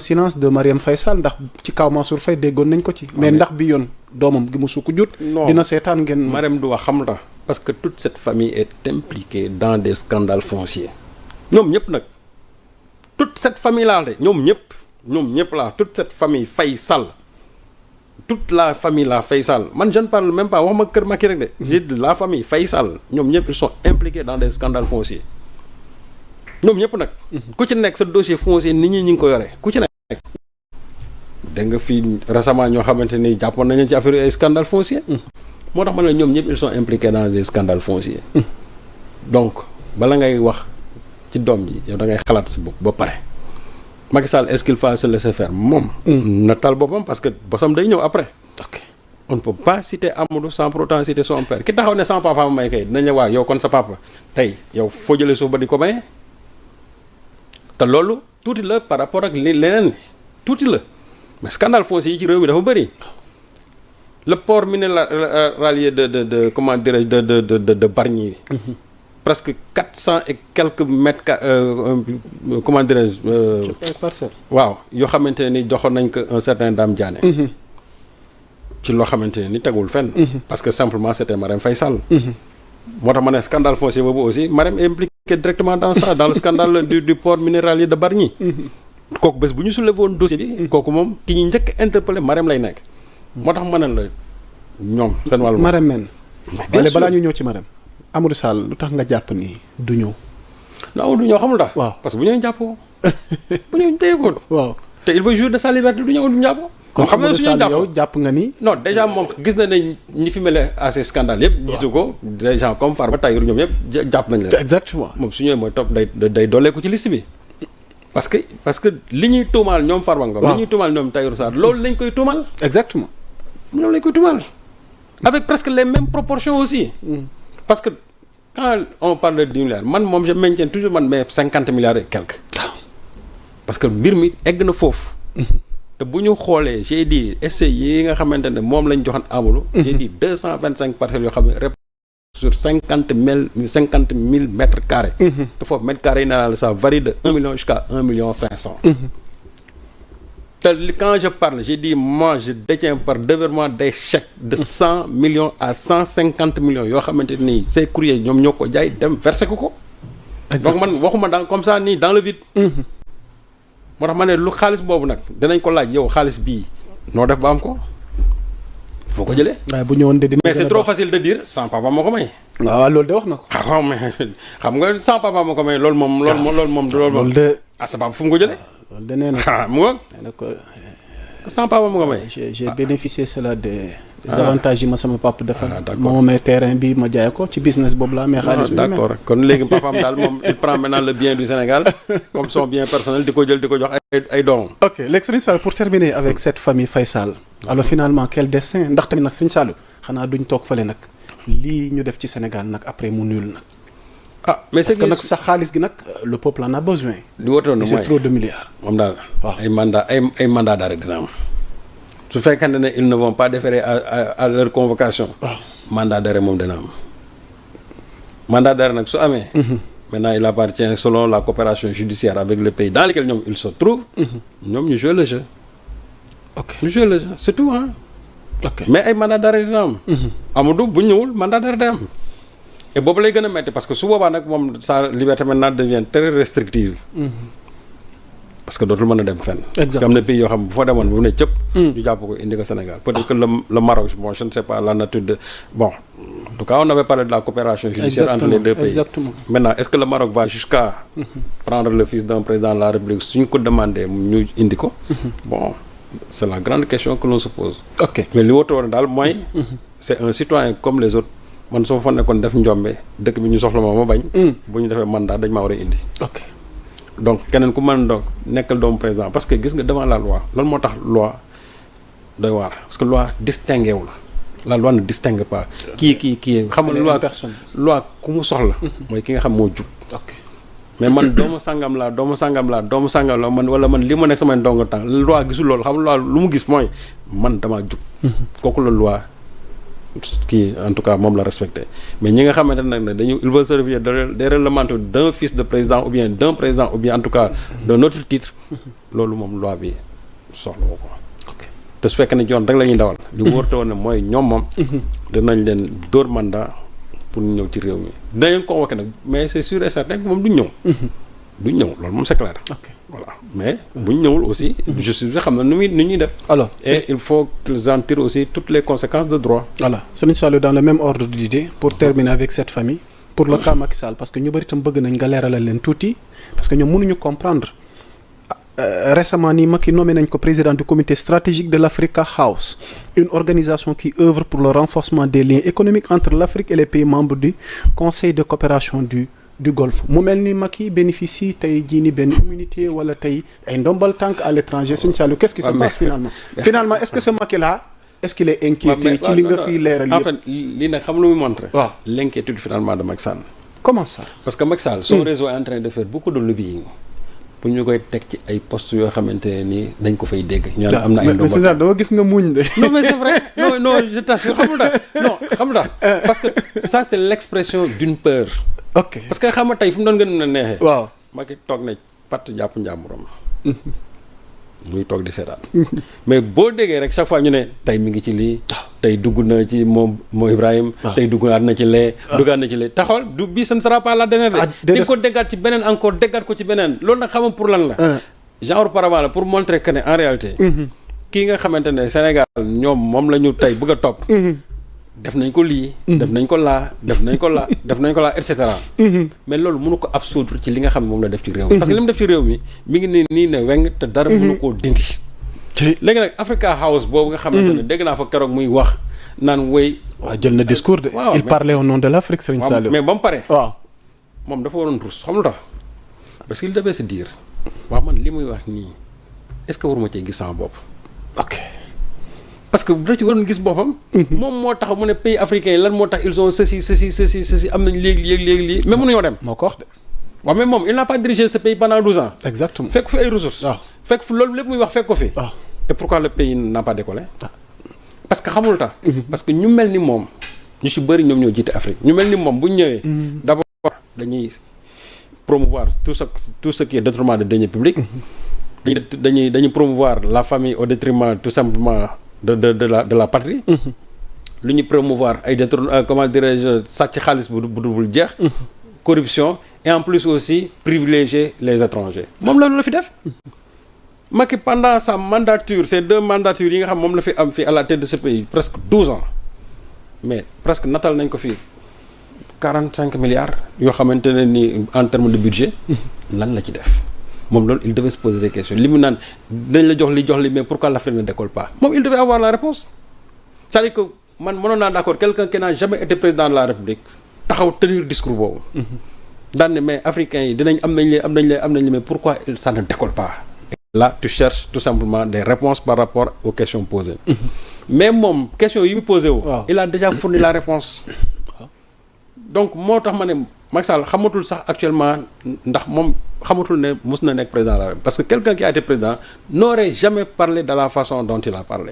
silence de Marième Faye Sall ndax ci kaw Mansour Faye déggoon nañ ko ci. mais ndax bi yoon doomam gi mu sukk jut. dina seetaan ngeen. Marième du wax xam la parce que toute cette famille est impliquée dans des scandales fonciers ñoom ñëpp nag toute cette famille là de ñoom ñëpp la toute cette famille Faye Sall toute la famille la Faye Sall man je ne parle même pas wax ma kër Macky rek de. j'ai dit la famille Faye Sall ñoom ñëpp ils sont impliqués dans des scandales fonciers ñoom ñëpp nag. ku ci nekk sa dossier foncier nit ñi ngi ko yore ku ci nekk. dégg nga fii récemment ñoo xamante ni jàppoon nañu ci affaire ay scandale foncier. moo tax ma ne ñoom ñëpp ils sont impliqués dans des scandales fonciers. donc bala ngay wax ci doom ji yow da ngay xalaat sa bopp ba pare. Macky Sall est-ce qu'il faut se laisser faire moom. na tal boppam parce que bosam day ñëw après. ok on ne peut pas citer Amadou sans pour autant citer son père ki taxaw ne sama papa ma may kay dinañ ne waaw yow kon sa papa tey yow foo jëlee suuf ba di ko maye. te loolu tuuti la par rapport ak leneen tuuti la mais scandale foncier yi ci réew mi dafa bëri le port minéralier de comment dirais-je de Bargny. presque 400 et quelques mètres comment dirais-je. waaw yoo xamante ne ni joxoon nañ ko un certain Dame Diané. ci loo xamante ne ni tegul fenn. parce que simplement c'était Marième Faye Sall. moo tax ma ne scandale foncier boobu aussi Marième est impliquée directement dans ça dans le scandale du port minéralier de Bargny. kooku bés bu ñu soulevé woon dossier bi. kooku moom ki ñu njëkk interpellé Marième lay nekk. moo tax ma ne la ñoom seen wàllu. Marième men wala balaa ñu ñëw ci Marième. Amadou Sall lu tax nga jàpp ni du ñëw. non du ñëw xamul tax. waaw parce que bu ñëwee jàppoo bu ñëwee téye ko. waaw te il veut jouir de sa liberté du ñëw du jàppoo. kon xam nga Sall yow jàpp nga ni. non déjà moom gis na ne ñi fi mel à ces scandales yëpp. waaw gisu ko des gens comme Farba Tahirou ñoom yëpp jàpp nañ leen. exactement moom su ñëwee mooy topp day dooleeku ci liste bi. parce que li ñuy tuumaal ñoom Farba Ngom. li ñuy tuumaal ñoom Tahirou Sarr loolu lañ koy tuumaal. exactement. loolu lañ koy tuumaal. avec presque les mêmes proportions aussi. parce que quand on parle de 10 milliards man moom je maintiens toujours man mais 50 milliards et quelques. parce que mbir mi egg na foofu. te bu ñu xoolee j'ai dit essais yi nga xamante ne moom lañ joxoon Amadou. j'ai dit 225 parcelles yoo xam ne sur 50 000 mètres carrés. te foofu mètres carrés yi nee naa la ça varie de 1 million jusqu'à 1 million 500. te quand je parle j'ai dit moi je détiens par déversement des chèques de 100 millions à 150 millions yoo xamante ni ces courriers ñoom ñoo ko jaay dem verser ko. donc man waxuma dans comme ça nii dans le vide. moo tax ma ne lu xaalis boobu nag dinañ ko laaj yow xaalis bii noo def ba am ko foo ko jëlee. waaye bu ñëwoon de dina mais c'est trop facile de dire sans papa moo ko may. waaw loolu de wax na ko. ah mais xam nga sans papa moo ko may loolu moom. loolu de. ah sa papa fu mu ko jëlee. loolu de nee na ah mu ngoog. nee na ko. sans papa moo ko may. j'ai bénéficié cela des avantages yi ma sama papa defal. moo may terrain bi ma jaay ko ci business boobu laa mais xaalis bi d'accord kon léegi papaam daal moom il prend maintenant le bien du Sénégal comme son bien personnel di ko jël di ko jox ay doomam. ok léegi Serigne Sall pour terminer avec cette famille Faye Sall. alors finalement quel destin ndax tamit nag Serigne Sall xanaa duñ toog fële nag lii ñu def ci Sénégal nag après mu nul nag. ah mais parce que nag sa xaalis gi nag le peuple en a besoin. li wootoon na mooy c'est trop de milliards. moom daal. waaw ay mandat d'arrêt dina am. su fekkente ne ils ne vont pas déférer à leur convocation. waaw mandat d'arrêt moom dina am. mandat d'arrêt nag su amee. maintenant il appartient selon la coopération judiciaire avec le pays dans lequel ñoom ils se trouvent. ñoom ñu jouer le jeu. ok ñu jouer le jeu c'est tout hein. ok mais ay mandat d'arrêt dina am. Amadou bu ñëwul mandat d'arrêt day am. et boobu lay gën a metti parce que su boobaa nag moom sa liberté maintenant devient très restrictive. parce que dootul mën a dem fenn. parce que am na pays yoo xam bu fa demoon bu ne cëpp. ñu jàpp ko indi ko Sénégal peut-être que le Maroc bon je ne sais pas la nature de bon en tout cas on avait parlé de la coopération judiciaire entre les deux pays. exactement maintenant est-ce que le Maroc va jusqu'à prendre le fils d'un président de la République suñ ko demandé ñu indi ko. bon c'est la grande question que l'on se pose. ok mais li woote woon daal mooy. c'est un citoyen comme les autres man su ma fa nekkoon def njombe dëkk bi ñu soxla ma bañ. bu ñu defee mandat dañ maa war a indi. ok. donc keneen ku mën donc nekkal doomu président parce que gis nga devant la loi loolu moo tax loi doy waar parce que loi distingué wu la loi ne distingue pas. kii xam nga loi loi ku mu soxla. mooy ki nga xam moo jub. ok mais man doomu sangam laa man wala man li ma nekk samay ndongo temps loi gisul loolu xam nga loi lu mu gis mooy man damaa jub. kooku la loi kii en tout cas moom la respecté mais ñi nga xamante nag ne dañu il veut servir des réglementations d'un fils de président ou bien d'un président ou bien en tout cas d'un autre titre loolu moom loi bi soxla woo ko te su fekkee ne yoon rek la ñuy dawal li mu wërte woon ne mooy ñoom moom dinañ leen dóor mandat pour ñu ñëw ci réew mi dinañ convoqué nag mais c'est sûr et certain que moom duñ ñëw duñ ñëw loolu moom c'est clair voilà mais buñ ñëwul aussi justice bi xam na nu ñuy def alors et il faut qu'ils en tirent aussi toutes les conséquences de droit voilà Serigne Saliou dans le même ordre d'idée pour terminer avec cette famille pour le cas Macky Sall parce que ñu bëri tam bëgg nañ nga leeralal leen tuuti parce que ñoom mënuñu comprendre récemment nii Macky nommé nañ ko président du comité stratégique de l'Africa House une organisation qui œuvre pour le renforcement des liens économiques entre l'Afrique et les pays membres du Conseil de coopération du Golfe mu mel ni Macky bénéficie tey jii ni benn immunité wala tey ay ndombal tànk à l'étranger Serigne Saliou qu'est-ce qui se passe finalement est-ce que ce Macky là est-ce qu'il est inquiété ci li nga fii leeral yëpp en fait lii nag xam lu muy montré waaw l'inquiétude finalement de Macky Sall comment ça parce que Macky Sall son réseau est en train de faire beaucoup de lobbying pour ñu koy teg ci ay postes yoo xamante ne nii dañ ko fay dégg ñu am na ay mais c'est ça dama gis nga muñ de non mais c'est vrai non je t'assure xam nga parce que ça c'est l'expression d'une peur ok parce que xam nga tey fu mu doon gën a neexee waaw Macky toog na patt jàpp njàmburam muy toog di seetaan mais boo déggee rek chaque fois ñu ne tey mi ngi ci lii tey dugg na ci moom Ibrahim tey duggaat na ci lee duggaat na ci lee taxawal du bii ce ne sera pas la dernière de di ko déggaat ci beneen encore déggaat ko ci beneen loolu nag xamam pour lan la genre auparavant la pour montrer que ne en réalité kii nga xamante ne Sénégal ñoom moom la ñu tey bëgg a topp def nañ ko lii def nañ ko laa def nañ ko laa def nañ ko laa et cetera mais loolu mënu ko absoudre ci li nga xam ne moom la def ci réew mi parce que li mu def ci réew mi mi ngi nii ne weng te dara mënu koo dindi léegi nag Africa House boobu nga xamante ne dégg naa fa keroog muy wax naan woy waaw jël na discours de il parlait au nom de l'Afrique Serigne Saliou mais ba mu pare waaw moom dafa waroon rus xam lu tax parce que il devait se dire waaw man li muy wax nii est-ce que waruma cee gis sama bopp ok parce que da ci waroon gis boppam moom moo tax mu ne pays africains yi lan moo tax ils ont ceci am nañ léegi mais mënuñoo dem moo ko wax de waaw mais moom il n'a pas dirigé ce pays pendant 12 ans exactement fekk fi ay ressources fekk fi loolu lépp muy wax fekk ko fi et pourquoi le pays n'a pas décollé parce que xamul tax parce que ñu mel ni moom ñu ci bëri ñoom ñoo jiite Afrique ñu mel ni moom bu ñu ñëwee d'abord dañuy promouvoir tout ce qui est détournement de deniers publics dañuy promouvoir la famille au détriment tout simplement de la patrie lu ñu promouvoir ay comment dirais-je sàcc xaalis bu dul jeex corruption et en plus aussi privilégier les étrangers moom loolu la fi def Macky pendant sa mandature ces 2 mandatures yi nga xam moom la fi am fii à la tête de ce pays presque 12 ans mais presque natal nañ ko fii 45 milliards yoo xamante ne ni en termes de budget lan la ci def moom loolu il devait se poser des questions li mu naan dañ la jox li mais pourquoi l'Afrique ne décolle pas moom il devait avoir la réponse c'est-à-dire que man mënoon naa d'accord quelqu'un qui n'a jamais été président de la République taxaw tenir discours boobu daan ne mais africains yi dinañ am nañ li mais pourquoi ça ne décolle pas là tu cherches tout simplement des réponses par rapport aux questions posées mais moom question yi mu posé wu il a déjà fourni la réponse donc moo tax ma ne Macky Sall xamatul sax actuellement ndax moom xamatul ne mus na nekk président de la République parce que quelqu'un qui a été président n'aurait jamais parlé de la façon dont il a parlé